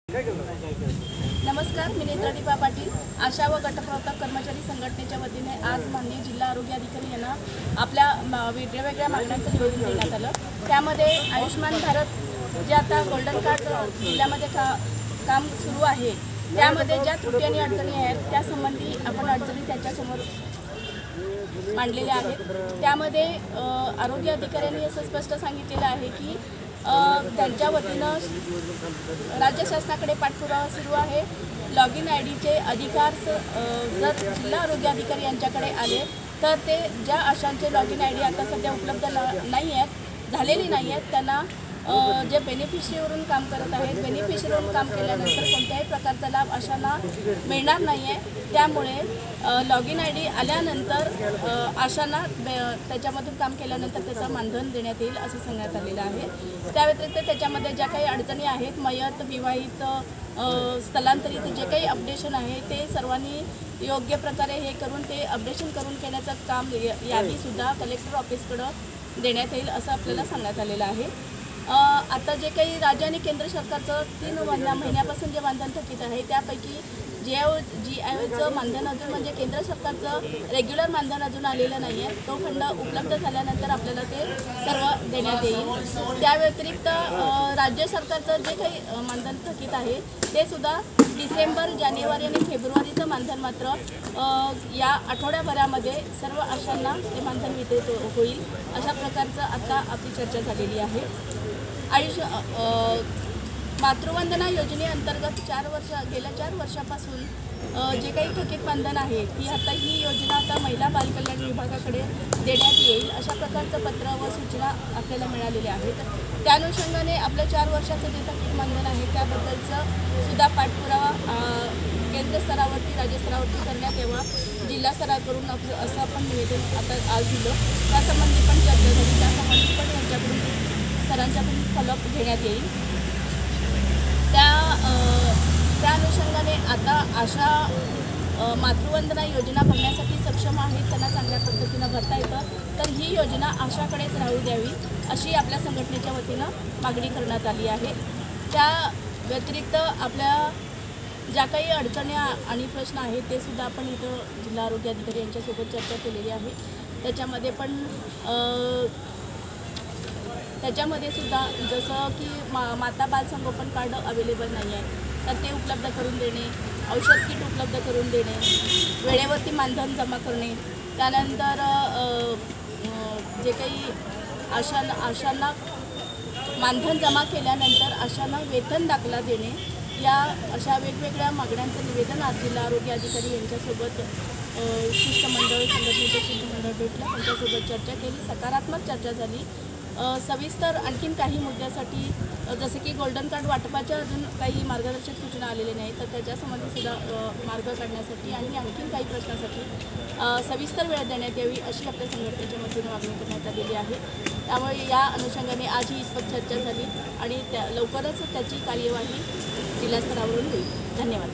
नमस्कार, मी नेत्रा दीपा पाटील, आशा व गटप्रवर्तक कर्मचारी संघटनेच्या वतीने आज माननीय जिल्हा आरोग्य अधिकारी यांना आपल्या वेगवेगळ्या मागण्यांचं निवेदन देण्यात आलं। त्यामध्ये आयुष्मान भारत जे आता गोल्डन कार्ड जिल्ह्यामध्ये काम सुरू आहे, त्यामध्ये ज्या त्रुटी आणि अडचणी आहेत त्यासंबंधी आपण अडचणी त्यांच्यासमोर मांडलेल्या आहेत। त्यामध्ये आरोग्य अधिकाऱ्यांनी असं स्पष्ट सांगितलेलं आहे की त्यांच्या वतीनं राज्य शासनाकडे पाठपुरावा सुरू आहे। लॉगिन आयडीचे अधिकार जर जिल्हा आरोग्य अधिकारी यांच्याकडे आले तर ते ज्या आशांचे लॉगिन आयडी आता सध्या उपलब्ध नाही आहेत, झालेली नाही आहेत, त्यांना जे बेनिफिशरीवरून काम करत आहेत, बेनिफिशरीवरून काम केल्यानंतर कोणत्याही प्रकारचा लाभ आशांना मिळणार नाही आहे। त्यामुळे लॉगिन आयडी आल्यानंतर आशांना त्याच्यामधून काम केल्यानंतर त्याचं मानधन देण्यात येईल असं सांगण्यात आलेलं आहे। त्या व्यतिरिक्त त्याच्यामध्ये ज्या काही अडचणी आहेत, मयत, विवाहित, स्थलांतरित जे काही अपडेशन आहे ते सर्वांनी योग्य प्रकारे हे करून ते अपडेशन करून घेण्याचं काम यादीसुद्धा कलेक्टर ऑफिसकडं देण्यात येईल असं आपल्याला सांगण्यात आलेलं आहे। आता जे काही राज्य आणि केंद्र सरकारचं 3 महिन्यापासून जे मानधन थकीत आहे त्यापैकी GIOचं मानधन अजून म्हणजे केंद्र सरकारचं रेग्युलर मानधन अजून आलेलं नाही आहे। तो खंड उपलब्ध झाल्यानंतर आपल्याला ते सर्व देण्यात येईल। त्या व्यतिरिक्त राज्य सरकारचं जे काही मानधन थकीत आहे ते सुद्धा डिसेंबर, जानेवारी आणि फेब्रुवारीचं मानधन मात्र या आठवड्याभरामध्ये सर्व आशांना ते मानधन वितरित होईल अशा प्रकारचं आता आपली चर्चा झालेली आहे। मातृवंदना योजनेअंतर्गत गेल्या 4 वर्षापासून जे काही थकीत मानधन आहे ही योजना आता महिला बालकल्याण विभागाकडे देण्यात येईल अशा प्रकारचं पत्र व सूचना आपल्याला मिळालेल्या आहेत। त्या अनुषंगाने आपल्या 4 वर्षाचं जे थकीत मानधन आहे त्याबद्दलचं सुद्धा पाठपुरावा केंद्र स्तरावरती, राज्य स्तरावरती करण्यात यावा, जिल्हा स्तराकडून असं आपण निवेदन आता आज दिलं। त्यासंबंधी पण चर्चा झाली, त्यासंबंधी पण त्यांच्याकडून सरांच्याकडून फॉलोअप घेण्यात येईल। त्या अनुषंगाने आता आशा मातृवंदना योजना भरण्यासाठी सक्षम आहेत, त्यांना चांगल्या पद्धतीनं भरता येतं, तर ही योजना आशाकडेच राहू द्यावी अशी आपल्या संघटनेच्या वतीनं मागणी करण्यात आली आहे। त्या व्यतिरिक्त आपल्या ज्या काही अडचणी आणि प्रश्न आहेत ते सुद्धा आपण इथं जिल्हा आरोग्य अधिकारी यांच्यासोबत चर्चा केलेली आहे। त्याच्यामध्ये सुद्धा जसं की माता बाल संगोपन कार्ड अवेलेबल नाही आहे तर ते उपलब्ध करून देणे, औषध किट उपलब्ध करून देणे, वेळेवरती मानधन जमा करणे, त्यानंतर जे काही आशांना मानधन जमा केल्यानंतर आशांना वेतन दाखला देणे, या अशा वेगवेगळ्या मागण्यांचं निवेदन आज जिल्हा आरोग्य अधिकारी यांच्यासोबत शिष्टमंडळ, संघटनेचे शिष्टमंडळ भेटलं, त्यांच्यासोबत चर्चा केली, सकारात्मक चर्चा झाली। सविस्तर आणखीन काही मुद्द्यासाठी जसे की गोल्डन कार्ड वाटपाच्या अजून काही मार्गदर्शक सूचना आलेल्या नाहीत, तर त्याच्यासंबंधी सुद्धा मार्ग काढण्यासाठी आणि आणखीन काही प्रश्नासाठी सविस्तर वेळ देण्यात यावी अशी आपल्या संघटनेच्या वतीने मागणी करण्यात आलेली आहे। त्यामुळे या अनुषंगाने आज ही इतपत चर्चा झाली आणि लवकरच त्याची कार्यवाही जिल्हास्तरावरून होईल। धन्यवाद।